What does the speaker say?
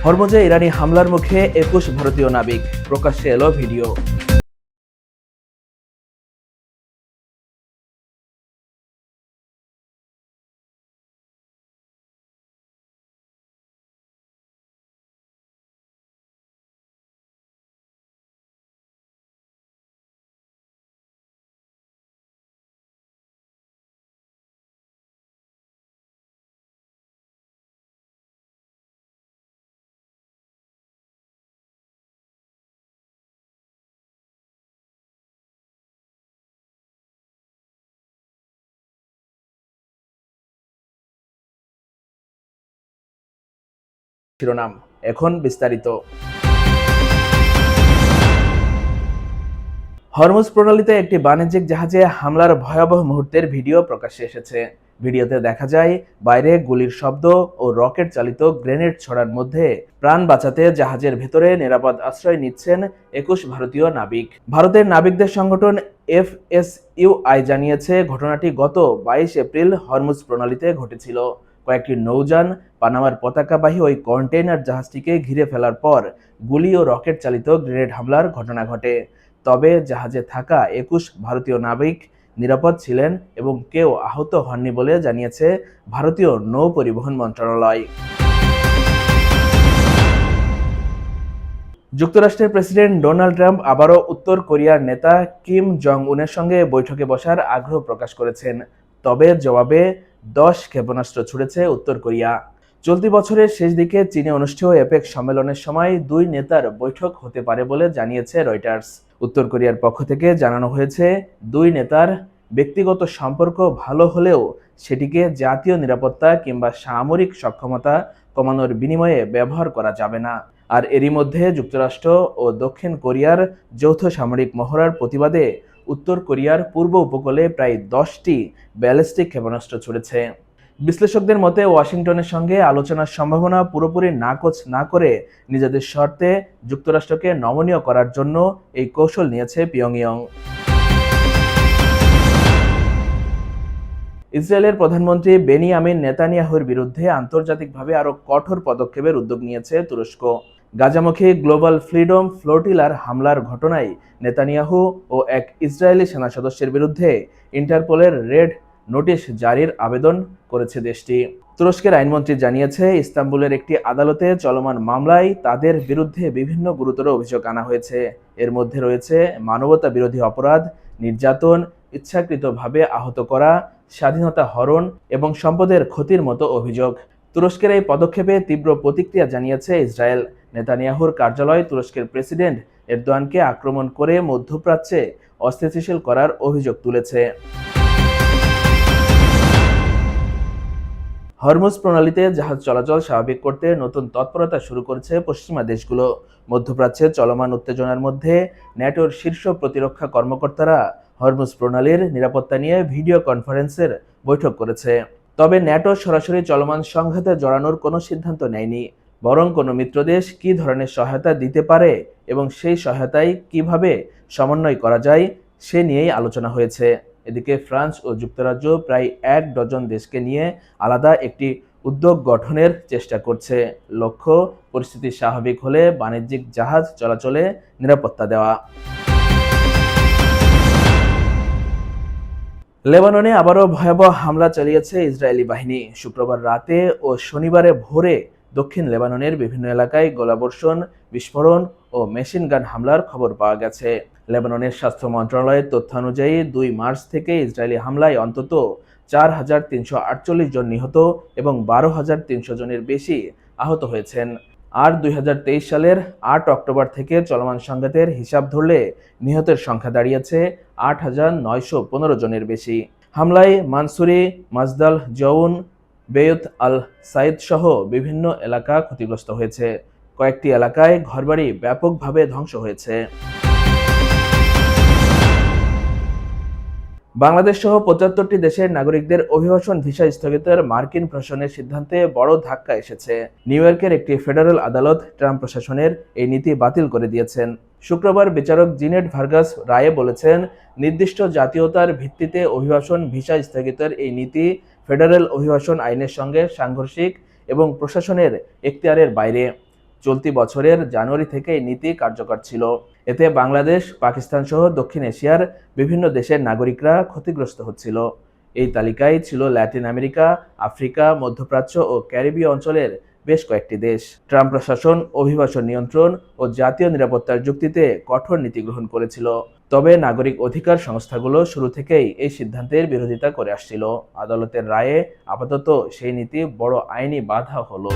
হরমুজে ইরানি হামলার মুখে 21 ভারতীয় নাবিক, প্রকাশ্যে এলো ভিডিও। শিরোনাম, এখন বিস্তারিত। হরমুজ প্রণালীতে একটি বাণিজ্যিক জাহাজে হামলার ভয়াবহ মুহূর্তের ভিডিও প্রকাশ্যে এসেছে। ভিডিওতে দেখা যায় বাইরে গুলির শব্দ ও রকেট চালিত গ্রেনেড ছড়ার মধ্যে প্রাণ বাঁচাতে জাহাজের ভেতরে নিরাপদ আশ্রয় নিচ্ছেন 21 ভারতীয় নাবিক। ভারতের নাবিকদের সংগঠন FSUI জানিয়েছে, ঘটনাটি গত 22 এপ্রিল হরমুজ প্রণালীতে ঘটেছিল। কয়েকটি নৌযান পানামার পতাকাবাহী ওই কন্টেইনার জাহাজটিকে ঘিরে ফেলার পর গুলি ও রকেট চালিত গ্রেনেড হামলার ঘটনা ঘটে। তবে জাহাজে থাকা 21 ভারতীয় নাবিক নিরাপদ ছিলেন এবং কেউ আহত হননি বলে জানিয়েছে ভারতীয় নৌ পরিবহন মন্ত্রণালয়। যুক্তরাষ্ট্রের প্রেসিডেন্ট ডোনাল্ড ট্রাম্প আবারও উত্তর কোরিয়ার নেতা কিম জং উনের সঙ্গে বৈঠকে বসার আগ্রহ প্রকাশ করেছেন। তবে জবাবে 10 ক্ষেপণাস্ত্র ছুড়েছে উত্তর কোরিয়া। চলতি বছরের শেষ দিকে চীনে অনুষ্ঠেয় এপেক সম্মেলনের সময় দুই নেতার বৈঠক হতে পারে বলে জানিয়েছে রয়টার্স। উত্তর কোরিয়ার পক্ষ থেকে জানানো হয়েছে, দুই নেতার ব্যক্তিগত সম্পর্ক ভালো হলেও সেটিকে জাতীয় নিরাপত্তা কিংবা সামরিক সক্ষমতা কমানোর বিনিময়ে ব্যবহার করা যাবে না। আর এরই মধ্যে যুক্তরাষ্ট্র ও দক্ষিণ কোরিয়ার যৌথ সামরিক মহড়ার প্রতিবাদে উত্তর কোরিয়ার পূর্ব উপকূলে প্রায় 10টি ব্যালিস্টিক ক্ষেপণাস্ত্র ছুড়েছে। বিশ্লেষকদের মতে ওয়াশিংটনের সঙ্গে আলোচনার সম্ভাবনা পুরোপুরি নাকচ না করে নিজেদের শর্তে যুক্তরাষ্ট্রকে নমনীয় করার জন্য এই কৌশল নিয়েছে পিয়ংইয়ং। ইসরায়েলের প্রধানমন্ত্রী বেনিয়ামিন নেতানিয়াহুর বিরুদ্ধে আন্তর্জাতিকভাবে আরও কঠোর পদক্ষেপের উদ্যোগ নিয়েছে তুরস্ক। গাজামুখী গ্লোবাল ফ্রিডম ফ্লোটিলার হামলার ঘটনায় নেতানিয়াহু ও এক ইসরায়েলি সেনা সদস্যের বিরুদ্ধে ইন্টারপোলের রেড নোটিশ জারির আবেদন করেছে দেশটি। তুরস্কের আইনমন্ত্রী জানিয়েছে, ইস্তাম্বুলের একটি আদালতে চলমান মামলায় তাদের বিরুদ্ধে বিভিন্ন গুরুতর অভিযোগ আনা হয়েছে। এর মধ্যে রয়েছে মানবতা বিরোধী অপরাধ, নির্যাতন, ইচ্ছাকৃতভাবে আহত করা, স্বাধীনতা হরণ এবং সম্পদের ক্ষতির মতো অভিযোগ। তুরস্কের এই পদক্ষেপে তীব্র প্রতিক্রিয়া জানিয়েছে ইসরায়েল। নেতানিয়াহুর কার্যালয় তুরস্কের প্রেসিডেন্ট এরদোয়ানকে আক্রমণ করে মধ্যপ্রাচ্যে অস্থিতিশীল করার অভিযোগ তুলেছে। হরমুজ প্রণালীতে জাহাজ চলাচল স্বাভাবিক করতে নতুন তৎপরতা শুরু করেছে পশ্চিমা দেশগুলো। মধ্যপ্রাচ্যে চলমান উত্তেজনার মধ্যে ন্যাটোর শীর্ষ প্রতিরক্ষা কর্মকর্তারা হরমুজ প্রণালীর নিরাপত্তা নিয়ে ভিডিও কনফারেন্সের বৈঠক করেছে। তবে ন্যাটো সরাসরি চলমান সংঘাতে জড়ানোর কোনো সিদ্ধান্ত নেয়নি, বরং কোনো মিত্রদেশ কী ধরনের সহায়তা দিতে পারে এবং সেই সহায়তায় কিভাবে সমন্বয় করা যায় সে নিয়েই আলোচনা হয়েছে। এদিকে ফ্রান্স ও যুক্তরাজ্য প্রায় 1 ডজন দেশকে নিয়ে আলাদা একটি উদ্যোগ গঠনের চেষ্টা করছে। লক্ষ্য, পরিস্থিতি স্বাভাবিক হলে বাণিজ্যিক জাহাজ চলাচলে নিরাপত্তা দেওয়া। লেবাননে আবারও ভয়াবহ হামলা চালিয়েছে ইসরায়েলি বাহিনী। শুক্রবার রাতে ও শনিবারে ভোরে দক্ষিণ লেবাননের বিভিন্ন এলাকায় গোলাবর্ষণ, বিস্ফোরণ ও মেশিন গান হামলার খবর পাওয়া গেছে। লেবাননের স্বাস্থ্য মন্ত্রণালয়ের তথ্যানুযায়ী 2 মার্চ থেকে ইসরায়েলি হামলায় অন্তত 4,348 জন নিহত এবং 12,300 জনের বেশি আহত হয়েছেন। আর 2023 সালের 8 অক্টোবর থেকে চলমান সংঘাতের হিসাব ধরলে নিহতের সংখ্যা দাঁড়িয়েছে 8,915 জনের বেশি। হামলায় মানসুরি, মাজদাল জউন, বেয়ত আল সাইদ সহ বিভিন্ন এলাকা ক্ষতিগ্রস্ত হয়েছে। কয়েকটি এলাকায় ঘরবাড়ি ব্যাপকভাবে ধ্বংস হয়েছে। বাংলাদেশ সহ 75টি দেশের নাগরিকদের অভিবাসন ভিসা স্থগিতের মার্কিন প্রশাসনের সিদ্ধান্তে বড় ধাক্কা এসেছে। নিউ ইয়র্কের একটি ফেডারেল আদালত ট্রাম্প প্রশাসনের এই নীতি বাতিল করে দিয়েছেন। শুক্রবার বিচারক জিনেট ভার্গাস রায়ে বলেছেন, নির্দিষ্ট জাতীয়তার ভিত্তিতে অভিবাসন ভিসা স্থগিতের এই নীতি ফেডারেল অভিবাসন আইনের সঙ্গে সাংঘর্ষিক এবং প্রশাসনের এখতিয়ারের বাইরে। চলতি বছরের জানুয়ারি থেকে এই নীতি কার্যকর ছিল। এতে বাংলাদেশ, পাকিস্তান সহ দক্ষিণ এশিয়ার বিভিন্ন দেশের নাগরিকরা ক্ষতিগ্রস্ত হচ্ছিল। এই তালিকায় ছিল ল্যাটিন আমেরিকা, আফ্রিকা, মধ্যপ্রাচ্য ও ক্যারিবীয় অঞ্চলের বেশ কয়েকটি দেশ। ট্রাম্প প্রশাসন অভিবাসন নিয়ন্ত্রণ ও জাতীয় নিরাপত্তার যুক্তিতে কঠোর নীতি গ্রহণ করেছিল। তবে নাগরিক অধিকার সংস্থাগুলো শুরু থেকেই এই সিদ্ধান্তের বিরোধিতা করে আসছিল। আদালতের রায়ে আপাতত সেই নীতি বড় আইনি বাধা হলো।